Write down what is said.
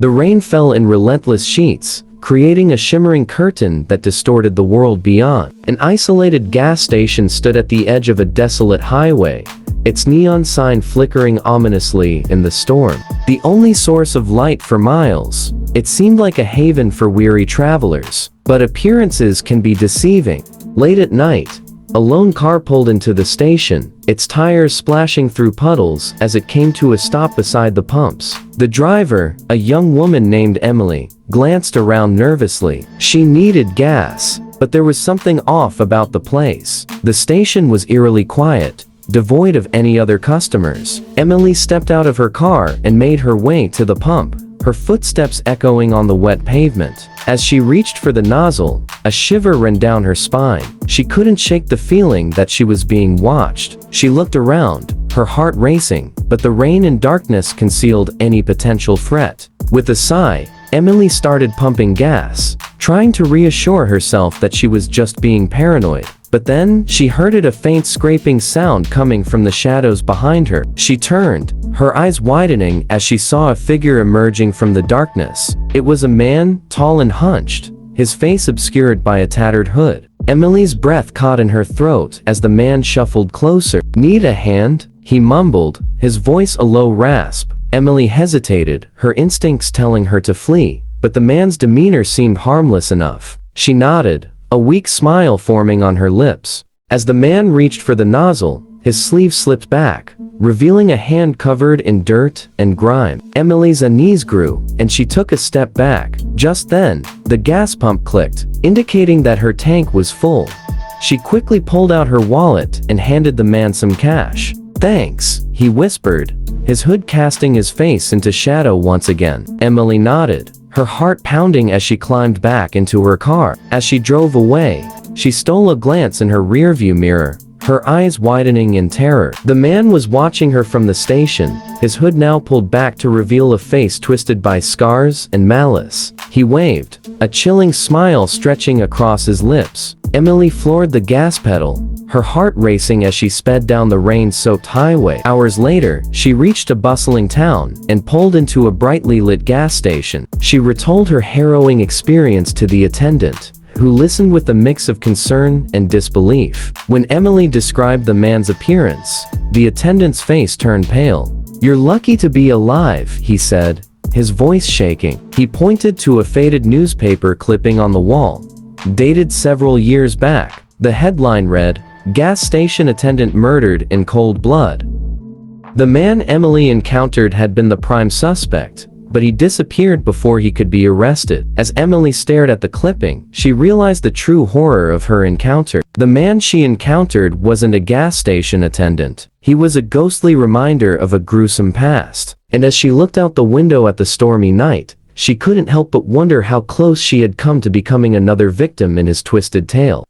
The rain fell in relentless sheets, creating a shimmering curtain that distorted the world beyond. An isolated gas station stood at the edge of a desolate highway, its neon sign flickering ominously in the storm. The only source of light for miles, it seemed like a haven for weary travelers. But appearances can be deceiving. Late at night, a lone car pulled into the station, its tires splashing through puddles as it came to a stop beside the pumps. The driver, a young woman named Emily, glanced around nervously. She needed gas, but there was something off about the place. The station was eerily quiet, devoid of any other customers. Emily stepped out of her car and made her way to the pump, her footsteps echoing on the wet pavement. As she reached for the nozzle, a shiver ran down her spine. She couldn't shake the feeling that she was being watched. She looked around, her heart racing, but the rain and darkness concealed any potential threat. With a sigh, Emily started pumping gas, trying to reassure herself that she was just being paranoid. But then, she heard a faint scraping sound coming from the shadows behind her. She turned, her eyes widening as she saw a figure emerging from the darkness. It was a man, tall and hunched, his face obscured by a tattered hood. Emily's breath caught in her throat as the man shuffled closer. "Need a hand?" he mumbled, his voice a low rasp. Emily hesitated, her instincts telling her to flee, but the man's demeanor seemed harmless enough. She nodded, a weak smile forming on her lips. As the man reached for the nozzle, his sleeve slipped back, revealing a hand covered in dirt and grime. Emily's unease grew, and she took a step back. Just then, the gas pump clicked, indicating that her tank was full. She quickly pulled out her wallet and handed the man some cash. "Thanks," he whispered, his hood casting his face into shadow once again. Emily nodded, her heart pounding as she climbed back into her car. As she drove away, she stole a glance in her rearview mirror, her eyes widening in terror. The man was watching her from the station, his hood now pulled back to reveal a face twisted by scars and malice. He waved, a chilling smile stretching across his lips. Emily floored the gas pedal, her heart racing as she sped down the rain-soaked highway. Hours later, she reached a bustling town and pulled into a brightly lit gas station. She retold her harrowing experience to the attendant, who listened with a mix of concern and disbelief. When Emily described the man's appearance, the attendant's face turned pale. "You're lucky to be alive," he said, his voice shaking. He pointed to a faded newspaper clipping on the wall, dated several years back. The headline read, "Gas Station Attendant Murdered in Cold Blood." The man Emily encountered had been the prime suspect, but he disappeared before he could be arrested. As Emily stared at the clipping, she realized the true horror of her encounter. The man she encountered wasn't a gas station attendant. He was a ghostly reminder of a gruesome past. And as she looked out the window at the stormy night, she couldn't help but wonder how close she had come to becoming another victim in his twisted tale.